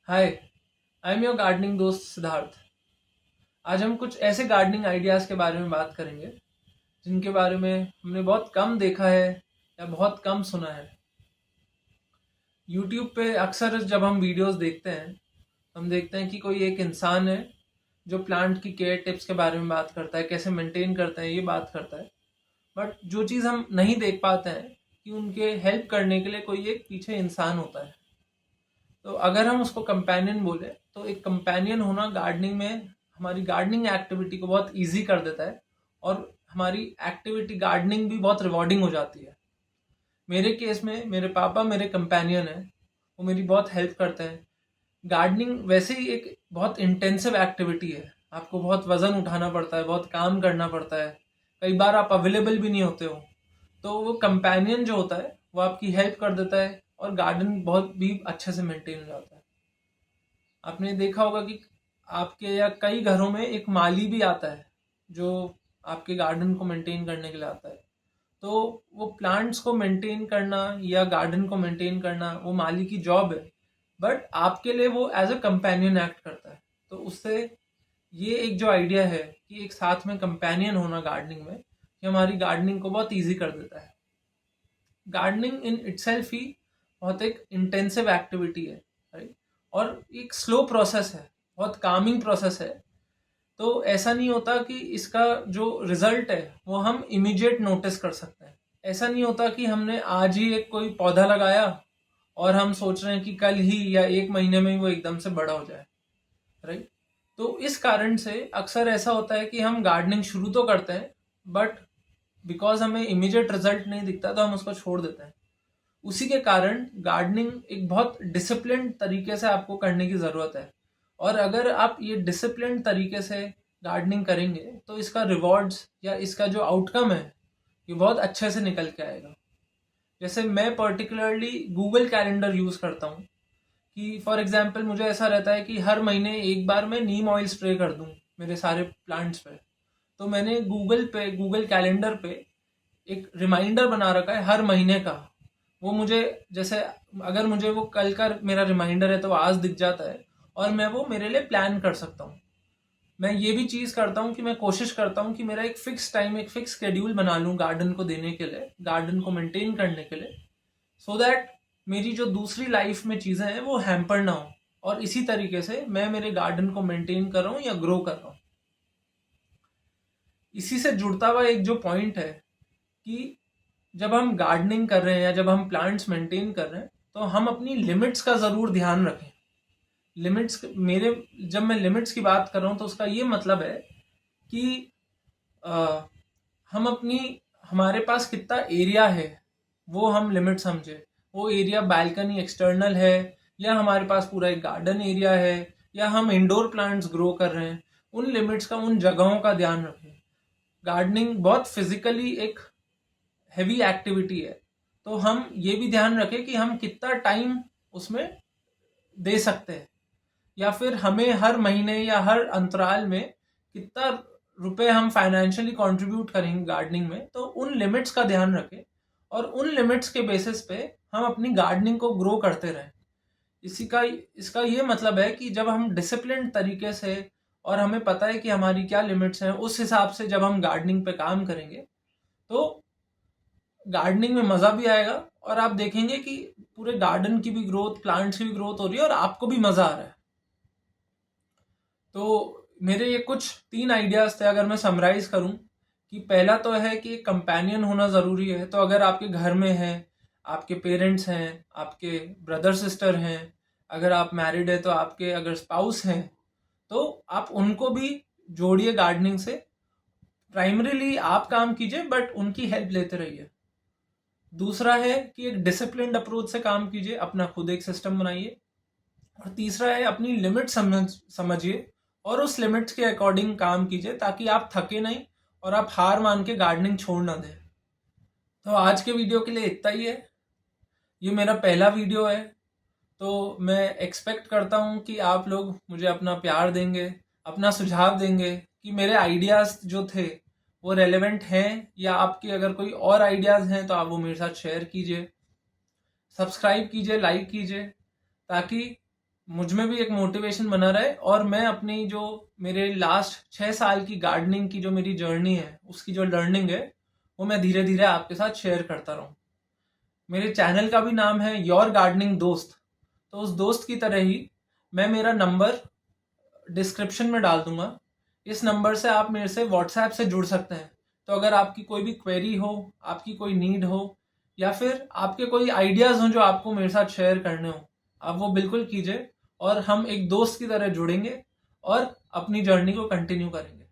Hi, I am your gardening दोस्त सिद्धार्थ। आज हम कुछ ऐसे गार्डनिंग आइडियाज़ के बारे में बात करेंगे जिनके बारे में हमने बहुत कम देखा है या बहुत कम सुना है। यूट्यूब पे अक्सर जब हम वीडियोस देखते हैं हम देखते हैं कि कोई एक इंसान है जो प्लांट की केयर टिप्स के बारे में बात करता है, कैसे मेंटेन करते हैं ये बात करता है। बट जो चीज़ हम नहीं देख पाते हैं कि उनके हेल्प करने के लिए कोई एक पीछे इंसान होता है। तो अगर हम उसको कंपेनियन बोले तो एक कंपेनियन होना गार्डनिंग में हमारी गार्डनिंग एक्टिविटी को बहुत इजी कर देता है और हमारी एक्टिविटी गार्डनिंग भी बहुत रिवॉर्डिंग हो जाती है। मेरे केस में मेरे पापा मेरे कंपेनियन हैं, वो मेरी बहुत हेल्प करते हैं। गार्डनिंग वैसे ही एक बहुत इंटेंसिव एक्टिविटी है, आपको बहुत वजन उठाना पड़ता है, बहुत काम करना पड़ता है, कई बार आप अवेलेबल भी नहीं होते हो। तो वो कंपेनियन जो होता है वो आपकी हेल्प कर देता है और गार्डन बहुत भी अच्छे से मेंटेन हो जाता है। आपने देखा होगा कि आपके या कई घरों में एक माली भी आता है जो आपके गार्डन को मेंटेन करने के लिए आता है। तो वो प्लांट्स को मेंटेन करना या गार्डन को मेंटेन करना वो माली की जॉब है, बट आपके लिए वो एज अ कंपेनियन एक्ट करता है। तो उससे ये एक जो आइडिया है कि एक साथ में कंपेनियन होना गार्डनिंग में, ये हमारी गार्डनिंग को बहुत ईजी कर देता है। गार्डनिंग इन इटसेल्फ ही बहुत एक इंटेंसिव एक्टिविटी है, राइट? और एक स्लो प्रोसेस है, बहुत कामिंग प्रोसेस है। तो ऐसा नहीं होता कि इसका जो रिजल्ट है वो हम इमीडिएट नोटिस कर सकते हैं। ऐसा नहीं होता कि हमने आज ही एक कोई पौधा लगाया और हम सोच रहे हैं कि कल ही या एक महीने में ही वो एकदम से बड़ा हो जाए, राइट? तो इस कारण से अक्सर ऐसा होता है कि हम गार्डनिंग शुरू तो करते हैं, बट बिकॉज हमें इमीडिएट रिजल्ट नहीं दिखता तो हम उसको छोड़ देते हैं। उसी के कारण गार्डनिंग एक बहुत डिसिप्लिन तरीके से आपको करने की ज़रूरत है। और अगर आप ये डिसिप्लिन तरीके से गार्डनिंग करेंगे तो इसका रिवॉर्ड्स या इसका जो आउटकम है ये बहुत अच्छे से निकल के आएगा। जैसे मैं पर्टिकुलरली गूगल कैलेंडर यूज़ करता हूँ कि फॉर एग्जांपल मुझे ऐसा रहता है कि हर महीने एक बार मैं नीम ऑयल स्प्रे कर दूँ मेरे सारे प्लांट्स पे। तो मैंने गूगल कैलेंडर पे एक रिमाइंडर बना रखा है हर महीने का। वो मुझे जैसे अगर मुझे वो कल का मेरा रिमाइंडर है तो आज दिख जाता है और मैं वो मेरे लिए प्लान कर सकता हूँ। मैं ये भी चीज़ करता हूँ कि मैं कोशिश करता हूँ कि मेरा एक फिक्स टाइम, एक फिक्स शेड्यूल बना लूँ गार्डन को देने के लिए, गार्डन को मेंटेन करने के लिए, सो दैट मेरी जो दूसरी लाइफ में चीज़ें हैं वो हैम्पर ना हो और इसी तरीके से मैं मेरे गार्डन को मेंटेन कर रहा हूँ या ग्रो कर रहा हूँ। इसी से जुड़ता हुआ एक जो पॉइंट है कि जब हम गार्डनिंग कर रहे हैं या जब हम प्लांट्स मेंटेन कर रहे हैं तो हम अपनी लिमिट्स का ज़रूर ध्यान रखें। लिमिट्स मेरे जब मैं लिमिट्स की बात कर रहा हूँ तो उसका ये मतलब है कि अ, हम अपनी हमारे पास कितना एरिया है वो हम लिमिट समझे। वो एरिया बालकनी एक्सटर्नल है या हमारे पास पूरा एक गार्डन एरिया है या हम इंडोर प्लांट्स ग्रो कर रहे हैं, उन लिमिट्स का, उन जगहों का ध्यान रखें। गार्डनिंग बहुत फिजिकली एक हैवी एक्टिविटी है, तो हम ये भी ध्यान रखें कि हम कितना टाइम उसमें दे सकते हैं या फिर हमें हर महीने या हर अंतराल में कितना रुपए हम फाइनेंशियली कंट्रीब्यूट करेंगे गार्डनिंग में। तो उन लिमिट्स का ध्यान रखें और उन लिमिट्स के बेसिस पे हम अपनी गार्डनिंग को ग्रो करते रहें। इसी का इसका ये मतलब है कि जब हम डिसिप्लिन तरीके से और हमें पता है कि हमारी क्या लिमिट्स हैं, उस हिसाब से जब हम गार्डनिंग पे काम करेंगे तो गार्डनिंग में मज़ा भी आएगा और आप देखेंगे कि पूरे गार्डन की भी ग्रोथ, प्लांट्स की भी ग्रोथ हो रही है और आपको भी मज़ा आ रहा है। तो मेरे ये कुछ 3 आइडियाज़ थे अगर मैं समराइज़ करूँ कि पहला तो है कि कंपेनियन होना ज़रूरी है। तो अगर आपके घर में है, आपके पेरेंट्स हैं, आपके ब्रदर सिस्टर हैं, अगर आप मैरिड है तो आपके अगर स्पाउस हैं, तो आप उनको भी जोड़िए गार्डनिंग से। प्राइमरीली आप काम कीजिए बट उनकी हेल्प लेते रहिए। दूसरा है कि एक डिसिप्लिन्ड अप्रोच से काम कीजिए, अपना खुद एक सिस्टम बनाइए। और तीसरा है अपनी लिमिट समझिए और उस लिमिट्स के अकॉर्डिंग काम कीजिए ताकि आप थके नहीं और आप हार मान के गार्डनिंग छोड़ ना दें। तो आज के वीडियो के लिए इतना ही है। ये मेरा पहला वीडियो है, तो मैं एक्सपेक्ट करता हूँ कि आप लोग मुझे अपना प्यार देंगे, अपना सुझाव देंगे कि मेरे आइडियाज़ जो थे वो रेलेवेंट हैं, या आपके अगर कोई और आइडियाज़ हैं तो आप वो मेरे साथ शेयर कीजिए। सब्सक्राइब कीजिए, लाइक कीजिए, ताकि मुझ में भी एक मोटिवेशन बना रहे और मैं अपनी जो मेरे लास्ट 6 साल की गार्डनिंग की जो मेरी जर्नी है, उसकी जो लर्निंग है, वो मैं धीरे धीरे आपके साथ शेयर करता रहूं। मेरे चैनल का भी नाम है योर गार्डनिंग दोस्त। तो उस दोस्त की तरह ही मैं मेरा नंबर डिस्क्रिप्शन में डाल दूंगा। इस नंबर से आप मेरे से व्हाट्सएप से जुड़ सकते हैं। तो अगर आपकी कोई भी क्वेरी हो, आपकी कोई नीड हो, या फिर आपके कोई आइडियाज हो जो आपको मेरे साथ शेयर करने हो, आप वो बिल्कुल कीजिए और हम एक दोस्त की तरह जुड़ेंगे और अपनी जर्नी को कंटिन्यू करेंगे।